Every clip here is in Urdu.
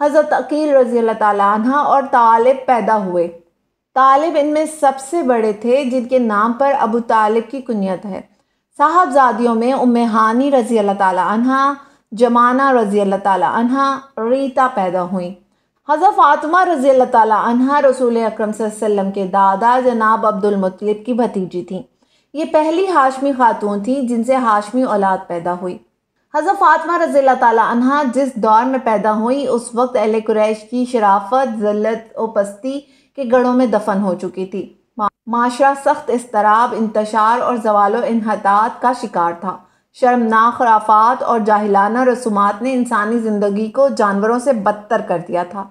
حضرت عقیل رضی اللہ تعالیٰ عنہ اور طالب پیدا ہوئے۔ طالب ان میں سب سے بڑے تھے، جن کے نام پر ابو طالب کی کنیت ہے۔ صاحبزادیوں میں ام ہانی رضی اللہ تعالیٰ عنہ، جمانہ رضی اللہ تعالیٰ عنہ، ریتا پیدا ہوئیں۔ حضرت فاطمہ رضی اللہ تعالیٰ عنہ رسول اکرم صلی اللہ علیہ وسلم کے دادا جناب عبد المطلب کی بھتیجی تھیں۔ یہ پہلی ہاشمی خاتون تھیں جن سے ہاشمی اولاد پیدا ہوئی۔ حضرت فاطمہ رضی اللہ تعالیٰ عنہ جس دور میں پیدا ہوئی، اس وقت اہل قریش کی شرافت، ذلت و پستی کے گڑھوں میں دفن ہو چکی تھی۔ معاشرہ سخت اضطراب، انتشار اور زوال و انحطاط کا شکار تھا۔ شرمناک خرافات اور جاہلانہ رسومات نے انسانی زندگی کو جانوروں سے بدتر کر دیا تھا۔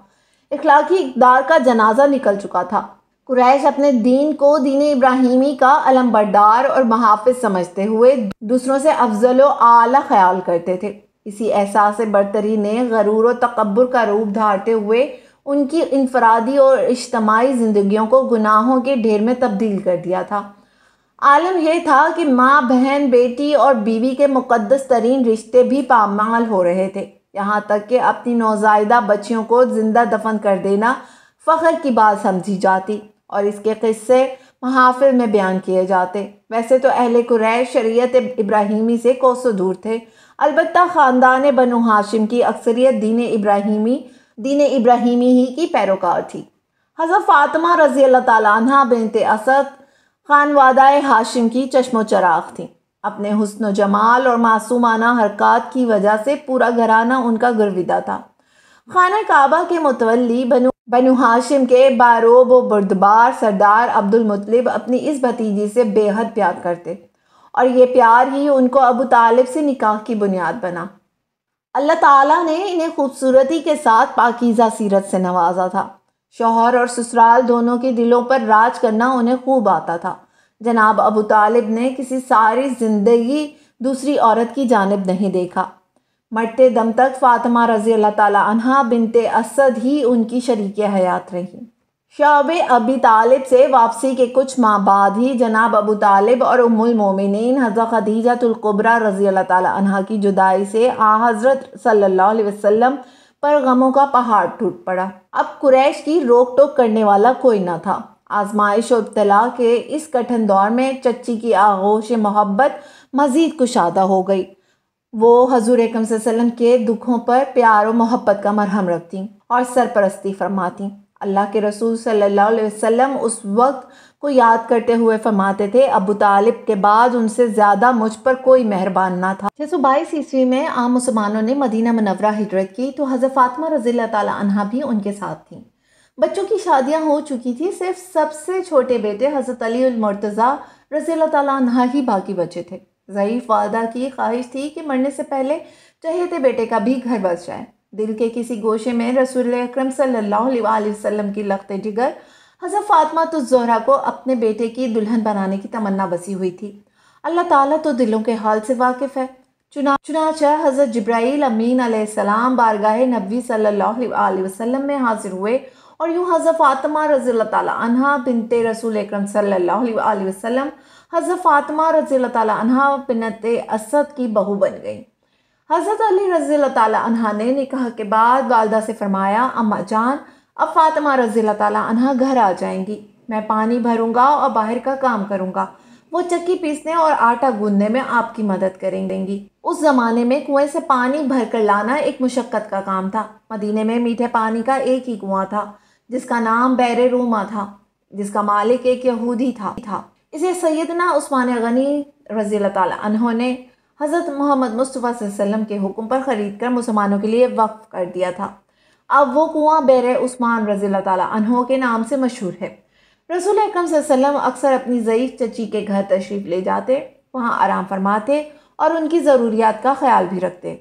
اخلاقی اقدار کا جنازہ نکل چکا تھا۔ قریش اپنے دین کو دین ابراہیمی کا علم بردار اور محافظ سمجھتے ہوئے دوسروں سے افضل و اعلیٰ خیال کرتے تھے۔ اسی احساس برتری نے غرور و تکبر کا روپ دھارتے ہوئے ان کی انفرادی اور اجتماعی زندگیوں کو گناہوں کے ڈھیر میں تبدیل کر دیا تھا۔ عالم یہ تھا کہ ماں، بہن، بیٹی اور بیوی کے مقدس ترین رشتے بھی پامال ہو رہے تھے، یہاں تک کہ اپنی نوزائیدہ بچیوں کو زندہ دفن کر دینا فخر کی بات سمجھی جاتی اور اس کے قصے محافل میں بیان کیے جاتے۔ ویسے تو اہل قریش شریعت ابراہیمی سے کوسوں دور تھے، البتہ خاندان بنو ہاشم کی اکثریت دین ابراہیمی ہی کی پیروکار تھی۔ حضرت فاطمہ رضی اللہ تعالیٰ عنہ بنت اسد خانوادہ ہاشم کی چشم و چراغ تھیں۔ اپنے حسن و جمال اور معصومانہ حرکات کی وجہ سے پورا گھرانہ ان کا گرویدہ تھا۔ خانہ کعبہ کے متولی بنو ہاشم کے باروب و بردبار سردار عبد المطلب اپنی اس بھتیجی سے بے حد پیار کرتے، اور یہ پیار ہی ان کو ابو طالب سے نکاح کی بنیاد بنا۔ اللہ تعالیٰ نے انہیں خوبصورتی کے ساتھ پاکیزہ سیرت سے نوازا تھا۔ شوہر اور سسرال دونوں کے دلوں پر راج کرنا انہیں خوب آتا تھا۔ جناب ابو طالب نے کسی ساری زندگی دوسری عورت کی جانب نہیں دیکھا۔ مرتے دم تک فاطمہ رضی اللہ تعالیٰ عنہ بنت اسد ہی ان کی شریک حیات رہیں۔ شعب ابی طالب سے واپسی کے کچھ ماہ بعد ہی جناب ابو طالب اور ام المومنین حضرت خدیجہ الکبریٰ رضی اللہ تعالیٰ عنہ کی جدائی سے حضرت صلی اللہ علیہ وسلم پر غموں کا پہاڑ ٹوٹ پڑا۔ اب قریش کی روک ٹوک کرنے والا کوئی نہ تھا۔ آزمائش و ابتلا کے اس کٹھن دور میں چچی کی آغوش محبت مزید کشادہ ہو گئی۔ وہ حضور اکرم صلی اللہ علیہ وسلم کے دکھوں پر پیار و محبت کا مرہم رکھتیں اور سرپرستی فرماتیں۔ اللہ کے رسول صلی اللہ علیہ وسلم اس وقت کو یاد کرتے ہوئے فرماتے تھے، ابو طالب کے بعد ان سے زیادہ مجھ پر کوئی مہربان نہ تھا۔ 622 عیسوی میں عام مسلمانوں نے مدینہ منورہ ہجرت کی تو حضرت فاطمہ رضی اللہ تعالیٰ عنہ بھی ان کے ساتھ تھیں۔ بچوں کی شادیاں ہو چکی تھی، صرف سب سے چھوٹے بیٹے حضرت علی المرتضیٰ رضی اللہ تعالیٰ عنہ ہی باقی بچے تھے۔ ضعیف والدہ کی خواہش تھی کہ مرنے سے پہلے چہیتے بیٹے کا بھی گھر بس جائے۔ دل کے کسی گوشے میں رسول اکرم صلی اللہ علیہ وسلم کی لخت جگر حضرت فاطمہ الزہرا کو اپنے بیٹے کی دلہن بنانے کی تمنا بسی ہوئی تھی۔ اللہ تعالیٰ تو دلوں کے حال سے واقف ہے۔ چنانچہ حضرت جبرائیل امین علیہ السلام بارگاہ نبوی صلی اللہ علیہ وسلم میں حاضر ہوئے اور یوں حضرت فاطمہ رضی اللہ تعالیٰ عنہ بنت رسول اکرم صلی اللہ علیہ وسلم حضرت فاطمہ رضی اللہ تعالیٰ عنہ بنت اسد کی بہو بن گئی۔ حضرت علی رضی اللہ تعالیٰ عنہ نے نکاح کے بعد والدہ سے فرمایا، اماں جان، اب فاطمہ رضی اللہ تعالیٰ عنہ گھر آ جائیں گی، میں پانی بھروں گا اور باہر کا کام کروں گا، وہ چکی پیسنے اور آٹا گوندنے میں آپ کی مدد کریں گی۔ اس زمانے میں کنویں سے پانی بھر کر لانا ایک مشقت کا کام تھا۔ مدینے میں میٹھے پانی کا ایک ہی کنواں تھا جس کا نام بئر روما تھا، جس کا مالک ایک یہودی تھا۔ اسے سیدنا عثمان غنی رضی اللہ تعالیٰ عنہ نے حضرت محمد مصطفیٰ صلی اللہ علیہ وسلم کے حکم پر خرید کر مسلمانوں کے لیے وقف کر دیا تھا۔ اب وہ کنواں بئر عثمان رضی اللہ تعالیٰ عنہ کے نام سے مشہور ہے۔ رسول اکرم صلی اللہ علیہ وسلم اکثر اپنی ضعیف چچی کے گھر تشریف لے جاتے، وہاں آرام فرماتے اور ان کی ضروریات کا خیال بھی رکھتے۔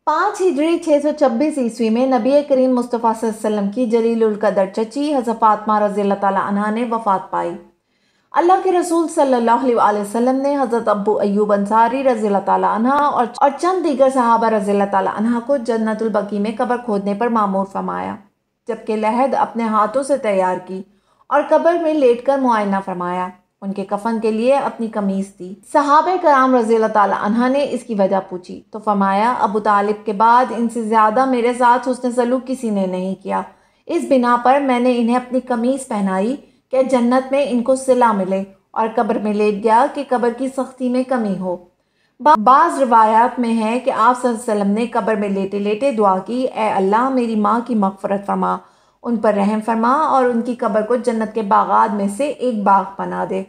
5 ہجری 626 عیسوی میں نبی کریم مصطفیٰ صلی اللہ علیہ وسلم کی جلیل القدر چچی حضرت فاطمہ رضی اللہ تعالیٰ عنہ نے وفات پائی۔ اللہ کے رسول صلی اللہ علیہ وسلم نے حضرت ابو ایوب انصاری رضی اللہ تعالیٰ عنہ اور چند دیگر صحابہ رضی اللہ تعالیٰ عنہ کو جنت البقیع میں قبر کھودنے پر مامور فرمایا، جبکہ لحد اپنے ہاتھوں سے تیار کی اور قبر میں لیٹ کر معائنہ فرمایا۔ ان کے کفن کے لیے اپنی قمیص دی۔ صحابہ کرام رضی اللہ تعالیٰ عنہ نے اس کی وجہ پوچھی تو فرمایا ابو طالب کے بعد ان سے زیادہ میرے ساتھ حسن سلوک کسی نے نہیں کیا، اس بنا پر میں نے انہیں اپنی قمیص پہنائی کہ جنت میں ان کو صلہ ملے، اور قبر میں لیٹ گیا کہ قبر کی سختی میں کمی ہو۔ بعض روایات میں ہے کہ آپ صلی اللہ علیہ وسلم نے قبر میں لیٹے لیٹے دعا کی، اے اللہ میری ماں کی مغفرت فرما، ان پر رحم فرما اور ان کی قبر کو جنت کے باغات میں سے ایک باغ بنا دے۔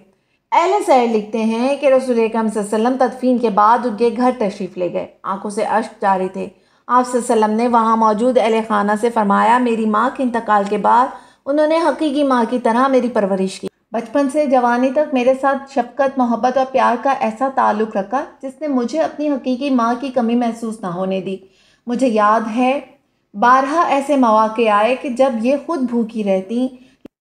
اہل سیر لکھتے ہیں کہ رسول اکرم صلی اللہ علیہ وسلم تدفین کے بعد ان کے گھر تشریف لے گئے، آنکھوں سے اشک جاری تھے۔ آپ صلی اللہ علیہ وسلم نے وہاں موجود اہل خانہ سے فرمایا میری ماں کے انتقال کے بعد انہوں نے حقیقی ماں کی طرح میری پرورش کی، بچپن سے جوانی تک میرے ساتھ شفقت، محبت اور پیار کا ایسا تعلق رکھا جس نے مجھے اپنی حقیقی ماں کی کمی محسوس نہ ہونے دی۔ مجھے یاد ہے بارہا ایسے مواقع آئے کہ جب یہ خود بھوکی رہتی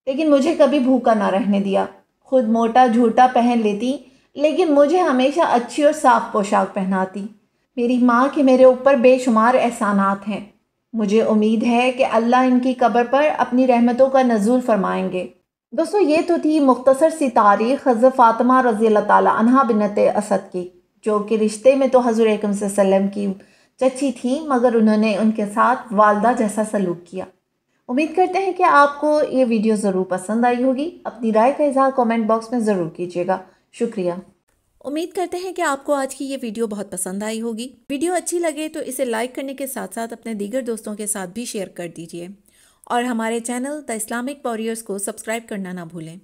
لیکن مجھے کبھی بھوکا نہ رہنے دیا، خود موٹا جھوٹا پہن لیتی لیکن مجھے ہمیشہ اچھی اور صاف پوشاک پہناتی۔ میری ماں کے میرے اوپر بے شمار احسانات ہیں، مجھے امید ہے کہ اللہ ان کی قبر پر اپنی رحمتوں کا نزول فرمائیں گے۔ دوستو یہ تو تھی مختصر سی تاریخ حضرت فاطمہ رضی اللہ تعالیٰ عنہ بنت اسد کی، جو کہ رشتے میں تو حضور اکرم صلی اللہ علیہ وسلم کی چچی تھیں مگر انہوں نے ان کے ساتھ والدہ جیسا سلوک کیا۔ امید کرتے ہیں کہ آپ کو یہ ویڈیو ضرور پسند آئی ہوگی، اپنی رائے کا اظہار کامنٹ باکس میں ضرور کیجیے گا۔ شکریہ۔ امید کرتے ہیں کہ آپ کو آج کی یہ ویڈیو بہت پسند آئی ہوگی۔ ویڈیو اچھی لگے تو اسے لائک کرنے کے ساتھ ساتھ اپنے دیگر دوستوں کے ساتھ بھی شیئر کر دیجیے، اور ہمارے چینل دی اسلامک واریئرز کو سبسکرائب کرنا نہ بھولیں۔